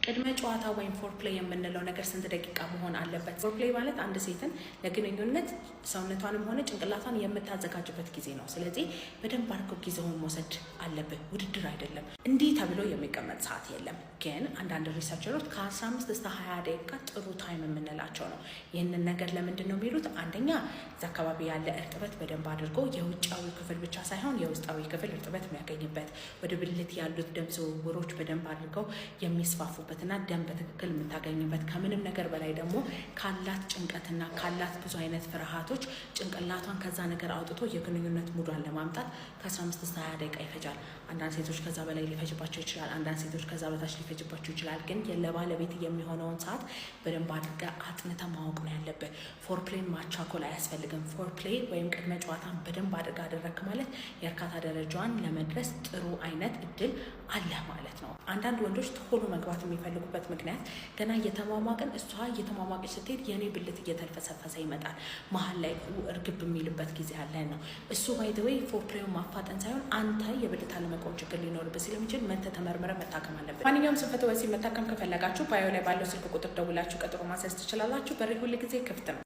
ቅድመ ጨዋታ ወይም ፎርፕሌይ የምንለው ነገር ስንት ደቂቃ መሆን አለበት? ፎርፕሌይ ማለት አንድ ሴትን ለግንኙነት ሰውነቷንም ሆነ ጭንቅላቷን የምታዘጋጅበት ጊዜ ነው። ስለዚህ በደንብ አድርገው ጊዜውን መውሰድ አለብህ። ውድድር አይደለም። እንዲህ ተብሎ የሚቀመጥ ሰዓት የለም። ግን አንዳንድ ሪሰርቸሮች ከ15 እስከ 20 ደቂቃ ጥሩ ታይም የምንላቸው ነው። ይህንን ነገር ለምንድን ነው የሚሉት? አንደኛ እዚ አካባቢ ያለ እርጥበት በደንብ አድርጎ የውጫዊ ክፍል ብቻ ሳይሆን የውስጣዊ ክፍል እርጥበት የሚያገኝበት፣ ወደ ብልት ያሉት ደም ዝውውሮች በደንብ አድርገው የሚስፋፉበት እና ደም በትክክል የምታገኝበት፣ ከምንም ነገር በላይ ደግሞ ካላት ጭንቀትና ካላት ብዙ አይነት ፍርሃቶች ጭንቅላቷን ከዛ ነገር አውጥቶ የግንኙነት ሙዷን ለማምጣት ከ15 እስከ 20 ደቂቃ ይፈጃል። አንዳንድ ሴቶች ከዛ በላይ ሊፈጅባቸው ይችላል። አንዳንድ ሴቶች ከዛ በታች ሊፈጅባቸው ይችላል። ግን ለባለቤት የሚሆነውን ሰዓት በደንብ አድርገህ አጥንተህ ማወቅ ነው ያለብህ። ፎርፕሌይን ማቻኮል አያስፈልግም። ፎርፕሌይ ወይም ቅድመ ጨዋታን በደንብ አድርገህ አደረክ ማለት የእርካታ ደረጃዋን ለመድረስ ጥሩ አይነት እድል አለ ማለት ነው። አንዳንድ ወንዶች ቶሎ መግባት የሚፈልጉበት ምክንያት ገና እየተሟሟቅን እሷ እየተሟሟቀች ስትሄድ የኔ ብልት እየተልፈሰፈሰ ይመጣል፣ መሀል ላይ እርግብ የሚልበት ጊዜ አለ ነው። እሱ ባይ ዘ ዌይ ፎርፕሌይን ማፋጠን ሳይሆን አንተ የብልት አለመቆም ችግር ሊኖርበት ስለሚችል መተህ ተመርምረህ መታከም አለበት። ማንኛውም ስንፈተ ወሲብ መታከም ከፈለጋችሁ ባዮ ላይ ባለው ስልክ ቁጥር ደውላችሁ ቀጠሮ ማስያዝ ትችላላችሁ። በሬ ሁል ጊዜ ክፍት ነው።